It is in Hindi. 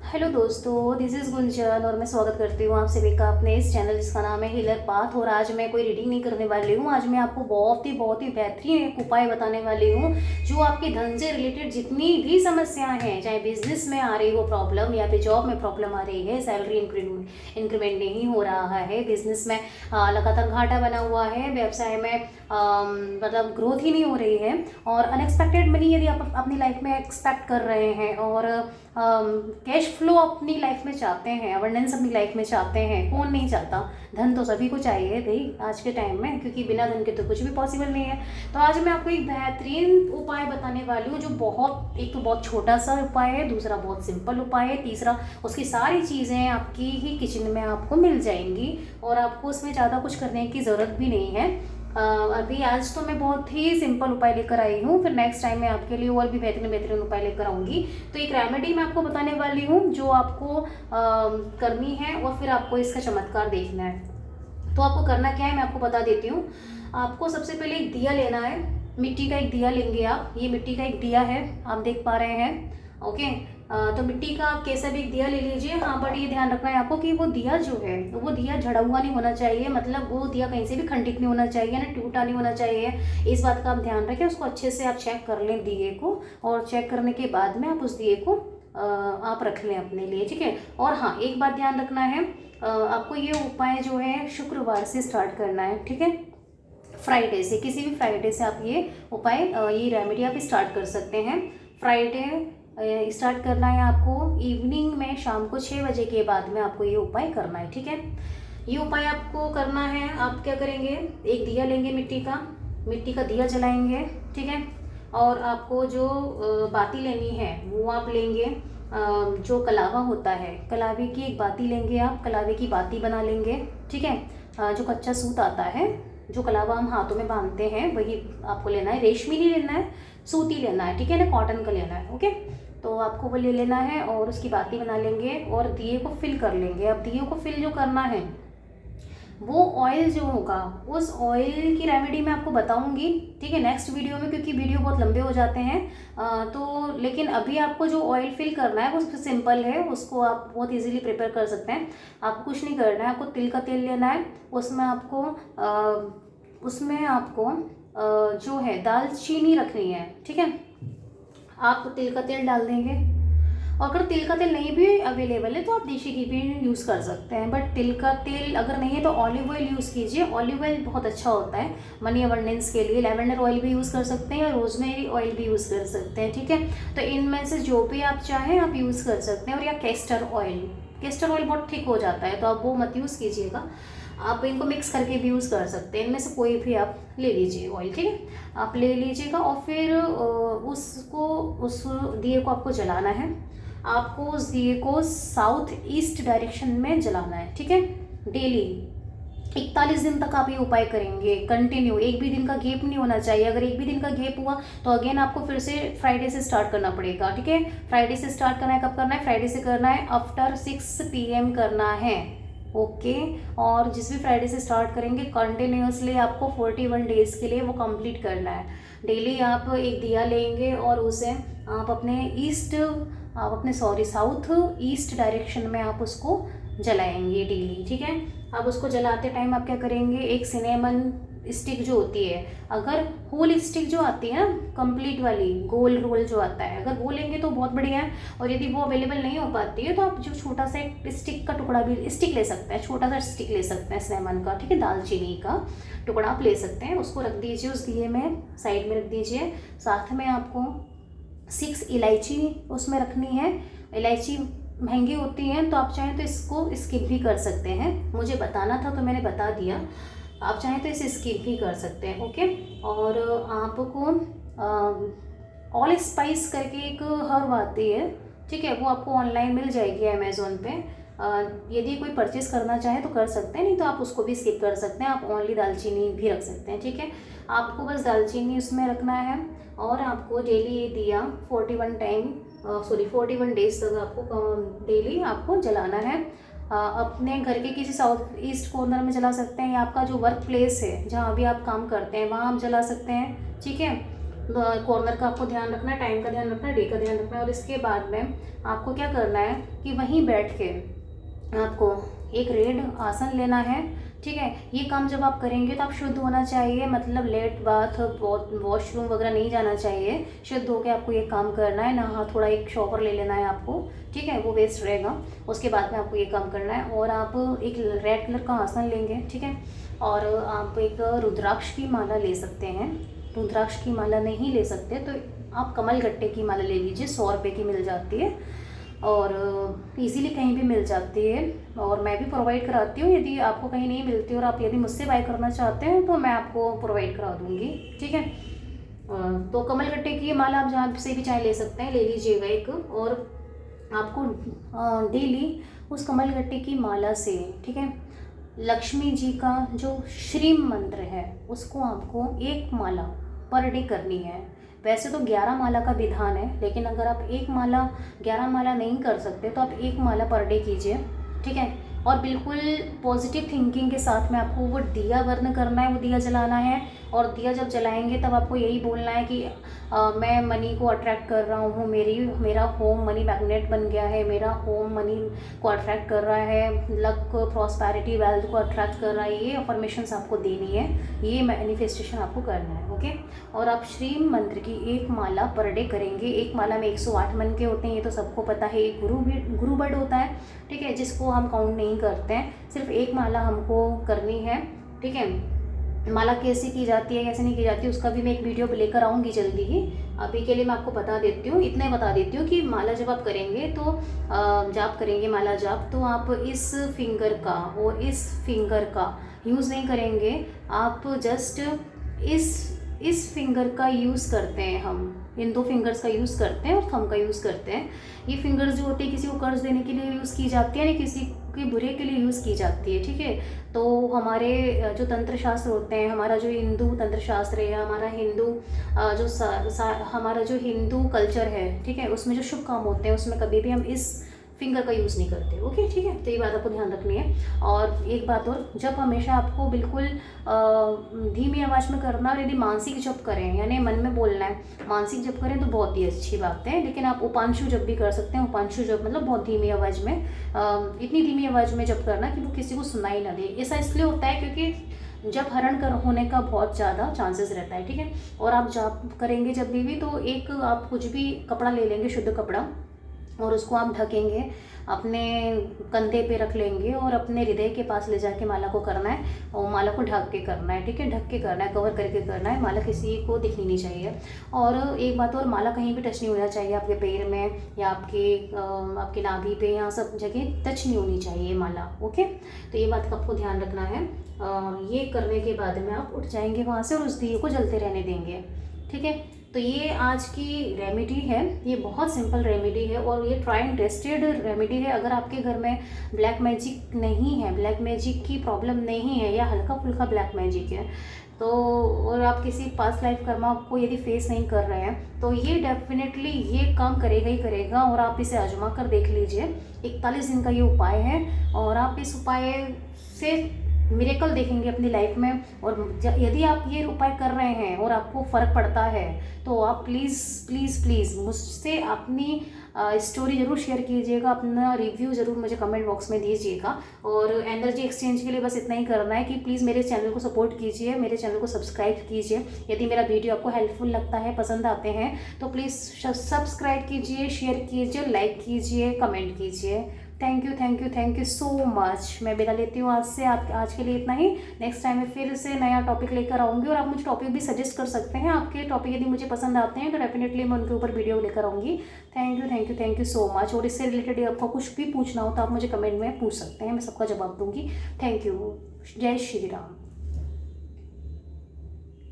हेलो दोस्तों, दिस इज़ गुंजन और मैं स्वागत करती हूँ आप सभी का अपने इस चैनल जिसका नाम है हीलर पाथ। और आज मैं कोई रीडिंग नहीं करने वाली हूँ। आज मैं आपको बहुत ही बेहतरीन एक उपाय बताने वाली हूँ जो आपके धन से रिलेटेड जितनी भी समस्याएं हैं, चाहे बिजनेस में आ रही हो प्रॉब्लम या फिर जॉब में प्रॉब्लम आ रही है, सैलरी इंक्रीमेंट नहीं हो रहा है, बिजनेस में लगातार घाटा बना हुआ है, व्यवसाय में मतलब ग्रोथ ही नहीं हो रही है, और अनएक्सपेक्टेड मनी यदि आप अपनी लाइफ में एक्सपेक्ट कर रहे हैं, और कैश फ्लो अपनी लाइफ में चाहते हैं, अबंडेंस अपनी लाइफ में चाहते हैं। कौन नहीं चाहता? धन तो सभी को चाहिए भाई आज के टाइम में, क्योंकि बिना धन के तो कुछ भी पॉसिबल नहीं है। तो आज मैं आपको एक बेहतरीन उपाय बताने वाली हूँ जो एक तो बहुत छोटा सा उपाय है, दूसरा बहुत सिंपल उपाय है, तीसरा उसकी सारी चीज़ें आपकी ही किचन में आपको मिल जाएंगी और आपको उसमें ज़्यादा कुछ करने की ज़रूरत भी नहीं है। अभी आज तो मैं बहुत ही सिंपल उपाय लेकर आई हूँ, फिर नेक्स्ट टाइम मैं आपके लिए और भी बेहतरीन बेहतरीन उपाय लेकर आऊँगी। तो एक रेमेडी मैं आपको बताने वाली हूँ जो आपको करनी है और फिर आपको इसका चमत्कार देखना है। तो आपको करना क्या है मैं आपको बता देती हूँ। आपको सबसे पहले एक दिया लेना है, मिट्टी का एक दिया लेंगे आप। ये मिट्टी का एक दिया है, आप देख पा रहे हैं। ओके, तो मिट्टी का आप कैसा भी एक दिया ले लीजिए। हाँ, बट ये ध्यान रखना है आपको कि वो दिया जो है वो दिया झड़ा हुआ नहीं होना चाहिए, मतलब वो दिया कहीं से भी खंडित नहीं होना चाहिए, ना टूटा नहीं होना चाहिए। इस बात का आप ध्यान रखें। उसको अच्छे से आप चेक कर लें दिए को, और चेक करने के बाद में आप उस दिए को आप रख लें अपने लिए, ठीक है। और हाँ, एक बात ध्यान रखना है, आपको ये उपाय जो है शुक्रवार से स्टार्ट करना है, ठीक है। फ्राइडे से, किसी भी फ्राइडे से आप ये उपाय ये रेमेडी आप स्टार्ट कर सकते हैं। फ्राइडे स्टार्ट करना है आपको, इवनिंग में शाम को 6 बजे के बाद में आपको ये उपाय करना है, ठीक है। ये उपाय आपको करना है, आप क्या करेंगे, एक दिया लेंगे मिट्टी का दिया जलाएंगे, ठीक है। और आपको जो बाती लेनी है वो आप लेंगे, जो कलावा होता है, कलावे की एक बाती लेंगे आप, कलावे की बाती बना लेंगे, ठीक है। जो कच्चा सूत आता है, जो कलावा हम हाथों में बांधते हैं, वही आपको लेना है। रेशमी नहीं लेना है, सूती लेना है, ठीक है ना, कॉटन का लेना है। ओके, तो आपको वो ले लेना है और उसकी बाती बना लेंगे और दिए को फिल कर लेंगे। अब दिए को फिल जो करना है, वो ऑयल जो होगा, उस ऑयल की रेमेडी मैं आपको बताऊंगी, ठीक है, नेक्स्ट वीडियो में, क्योंकि वीडियो बहुत लंबे हो जाते हैं। तो लेकिन अभी आपको जो ऑयल फिल करना है वो सिंपल है, उसको आप बहुत इजीली प्रिपेयर कर सकते हैं। आपको कुछ नहीं करना है, आपको तिल का तेल लेना है। उसमें आपको जो है दालचीनी रखनी है, ठीक है। आप तिल का तेल डाल देंगे, और अगर तिल का तेल नहीं भी अवेलेबल है तो आप देसी घी भी यूज़ कर सकते हैं। बट तिल का तेल अगर नहीं है तो ऑलिव ऑयल यूज़ कीजिए। ऑलिव ऑयल बहुत अच्छा होता है मनी अबंडेंस के लिए। लेवेंडर ऑयल भी यूज़ कर सकते हैं, और रोजमेरी ऑयल भी यूज़ कर सकते हैं, ठीक है। तो इनमें से जो भी आप चाहें आप यूज़ कर सकते हैं। और या कैस्टर ऑयल बहुत ठीक हो जाता है, तो आप वो मत यूज़ कीजिएगा। आप इनको मिक्स करके भी यूज़ कर सकते हैं, इनमें से कोई भी आप ले लीजिए ऑयल, ठीक है। आप ले लीजिएगा और फिर उस दिए को आपको जलाना है। आपको उस दिए को साउथ ईस्ट डायरेक्शन में जलाना है, ठीक है। डेली 41 दिन तक आप ये उपाय करेंगे कंटिन्यू, एक भी दिन का गैप नहीं होना चाहिए। अगर एक भी दिन का गैप हुआ तो अगेन आपको फिर से फ्राइडे से स्टार्ट करना पड़ेगा, ठीक है। फ्राइडे से स्टार्ट करना है, कब करना है, फ्राइडे से करना है, आफ्टर 6 PM करना है, ओके। और जिस भी फ्राइडे से स्टार्ट करेंगे कंटिन्यूसली आपको 41 डेज के लिए वो कंप्लीट करना है। डेली आप एक दिया लेंगे और उसे आप अपने साउथ ईस्ट डायरेक्शन में आप उसको जलाएंगे डेली, ठीक है। अब उसको जलाते टाइम आप क्या करेंगे, एक सिनेमन स्टिक जो होती है, अगर होल स्टिक जो आती है ना, कंप्लीट वाली गोल रोल जो आता है, अगर वो लेंगे तो बहुत बढ़िया है। और यदि वो अवेलेबल नहीं हो पाती है तो आप जो छोटा सा एक स्टिक का टुकड़ा भी स्टिक ले सकते हैं, छोटा सा स्टिक ले सकते हैं सिनेमन का, ठीक है। दालचीनी का टुकड़ा आप ले सकते हैं, उसको रख दीजिए उस दिए में, साइड में रख दीजिए। साथ में आपको 6 इलायची उसमें रखनी है। इलायची महंगी होती हैं, तो आप चाहें तो इसको स्किप भी कर सकते हैं, मुझे बताना था तो मैंने बता दिया। आप चाहें तो इसे स्किप भी कर सकते हैं, ओके। और आपको ऑल स्पाइस करके एक हर्ब आती है, ठीक है, वो आपको ऑनलाइन मिल जाएगी अमेज़ोन पे। यदि कोई परचेज़ करना चाहे तो कर सकते हैं, नहीं तो आप उसको भी स्किप कर सकते हैं। आप ओनली दालचीनी भी रख सकते हैं, ठीक है। आपको बस दालचीनी उसमें रखना है, और आपको डेली ये दिया 41 डेज तक आपको डेली आपको जलाना है। अपने घर के किसी साउथ ईस्ट कॉर्नर में जला सकते हैं, या आपका जो वर्क प्लेस है जहाँ भी आप काम करते हैं वहाँ आप जला सकते हैं, ठीक है। कॉर्नर का आपको ध्यान रखना है, टाइम का ध्यान रखना है, डे का ध्यान रखना है। और इसके बाद में आपको क्या करना है कि वहीं बैठ के आपको एक रेड आसन लेना है, ठीक है। ये काम जब आप करेंगे तो आप शुद्ध होना चाहिए, मतलब लेट बाथ वॉशरूम वगैरह नहीं जाना चाहिए। शुद्ध होकर आपको ये काम करना है। नहा थोड़ा एक शॉवर ले लेना है आपको, ठीक है, वो वेस्ट रहेगा। उसके बाद में आपको ये काम करना है। और आप एक रेड कलर का आसन लेंगे, ठीक है। और आप एक रुद्राक्ष की माला ले सकते हैं। रुद्राक्ष की माला नहीं ले सकते तो आप कमल गट्टे की माला ले लीजिए, 100 रुपये की मिल जाती है और इजीली कहीं भी मिल जाती है। और मैं भी प्रोवाइड कराती हूँ, यदि आपको कहीं नहीं मिलती और आप यदि मुझसे बाय करना चाहते हैं तो मैं आपको प्रोवाइड करा दूँगी, ठीक है। तो कमल गट्टे की माला आप जहाँ से भी चाहे ले सकते हैं, ले लीजिएगा एक। और आपको डेली उस कमल गट्टे की माला से, ठीक है, लक्ष्मी जी का जो श्रीम मंत्र है उसको आपको एक माला पर डे करनी है। वैसे तो 11 माला का विधान है, लेकिन अगर आप 11 माला नहीं कर सकते तो आप 1 माला पर डे कीजिए, ठीक है। और बिल्कुल पॉजिटिव थिंकिंग के साथ में आपको वो दिया वर्ण करना है, वो दिया जलाना है। और दिया जब जलाएंगे तब आपको यही बोलना है कि मैं मनी को अट्रैक्ट कर रहा हूँ, मेरा होम मनी मैग्नेट बन गया है, मेरा होम मनी को अट्रैक्ट कर रहा है, लक प्रॉस्पेरिटी वेल्थ को अट्रैक्ट कर रहा है। ये अफर्मेशंस आपको देनी है, ये मैनिफेस्टेशन आपको करना है, ओके। और आप श्रीम मंत्र की 1 माला पर डे करेंगे। 1 माला में 108 मन के होते हैं, ये तो सबको पता है। एक गुरु बर्ड होता है, ठीक है, जिसको हम काउंट नहीं करते हैं। सिर्फ 1 माला हमको करनी है, ठीक है। माला कैसे की जाती है, कैसे नहीं की जाती है, उसका भी मैं एक वीडियो लेकर आऊँगी जल्दी ही। अभी के लिए मैं आपको बता देती हूँ, इतना बता देती हूँ कि माला जब आप करेंगे तो जाप करेंगे, माला जाप, तो आप इस फिंगर का और इस फिंगर का यूज़ नहीं करेंगे। आप जस्ट इस फिंगर का यूज़ करते हैं, हम इन 2 फिंगर्स का यूज़ करते हैं और थंब का यूज़ करते हैं। ये फिंगर्स जो होती है किसी को कर्ज देने के लिए यूज़ की जाती है, या किसी के बुरे के लिए यूज़ की जाती है, ठीक है। तो हमारे जो तंत्र शास्त्र होते हैं, हमारा जो हिंदू तंत्र शास्त्र है, हमारा हिंदू हमारा जो हिंदू कल्चर है, ठीक है, उसमें जो शुभ काम होते हैं उसमें कभी भी हम इस फिंगर का यूज़ नहीं करते, ओके, ठीक है। तो ये बात आपको ध्यान रखनी है। और एक बात और, जब हमेशा आपको बिल्कुल धीमी आवाज़ में करना, और यदि मानसिक जप करें यानी मन में बोलना है, मानसिक जप करें तो बहुत ही अच्छी बात है। लेकिन आप उपांशु जप भी कर सकते हैं। उपांशु जप मतलब बहुत धीमी आवाज़ में, इतनी धीमी आवाज़ में जप करना कि वो किसी को सुनाई ना दे। ऐसा इसलिए होता है क्योंकि जब हरण होने का बहुत ज़्यादा चांसेस रहता है, ठीक है। और आप जाप करेंगे जब भी तो एक आप कुछ भी कपड़ा ले लेंगे, शुद्ध कपड़ा, और उसको आप ढकेंगे, अपने कंधे पे रख लेंगे और अपने हृदय के पास ले जाके माला को करना है। और माला को ढक के करना है, ठीक है, ढक के करना है, कवर करके करना है। माला किसी को दिखनी नहीं चाहिए। और एक बात और, माला कहीं भी टच नहीं होना चाहिए, आपके पैर में या आपके नाभि पे, यहाँ सब जगह टच नहीं होनी चाहिए माला, ओके। तो ये बात का आपको ध्यान रखना है। ये करने के बाद में आप उठ जाएंगे वहाँ से और उस दिए को जलते रहने देंगे, ठीक है। तो ये आज की रेमेडी है, ये बहुत सिंपल रेमेडी है और ये ट्राई एंड टेस्टेड रेमेडी है। अगर आपके घर में ब्लैक मैजिक नहीं है, ब्लैक मैजिक की प्रॉब्लम नहीं है, या हल्का फुल्का ब्लैक मैजिक है तो, और आप किसी पास्ट लाइफ कर्मा को यदि फेस नहीं कर रहे हैं, तो ये डेफिनेटली ये काम करेगा ही करेगा। और आप इसे आजमा कर देख लीजिए। 41 दिन का ये उपाय है और आप इस उपाय से मिरेकल देखेंगे अपनी लाइफ में। और यदि आप ये उपाय कर रहे हैं और आपको फ़र्क पड़ता है तो आप प्लीज़ प्लीज़ प्लीज़ मुझसे अपनी स्टोरी ज़रूर शेयर कीजिएगा, अपना रिव्यू ज़रूर मुझे कमेंट बॉक्स में दीजिएगा। और एनर्जी एक्सचेंज के लिए बस इतना ही करना है कि प्लीज़ मेरे चैनल को सपोर्ट कीजिए, मेरे चैनल को सब्सक्राइब कीजिए। यदि मेरा वीडियो आपको हेल्पफुल लगता है, पसंद आते हैं, तो प्लीज़ सब्सक्राइब कीजिए, शेयर कीजिए, लाइक कीजिए, कमेंट कीजिए। Thank you so much. मैं विदा लेती हूँ आज से। आप आज के लिए इतना ही। नेक्स्ट टाइम मैं फिर से नया टॉपिक लेकर आऊँगी और आप मुझे टॉपिक भी सजेस्ट कर सकते हैं। आपके टॉपिक यदि मुझे पसंद आते हैं तो डेफिनेटली मैं उनके ऊपर वीडियो लेकर आऊँगी। Thank you so much. और इससे रिलेटेड आपको कुछ भी पूछना हो तो आप मुझे कमेंट में पूछ सकते हैं, मैं सबका जवाब दूँगी। Thank you. जय श्री राम।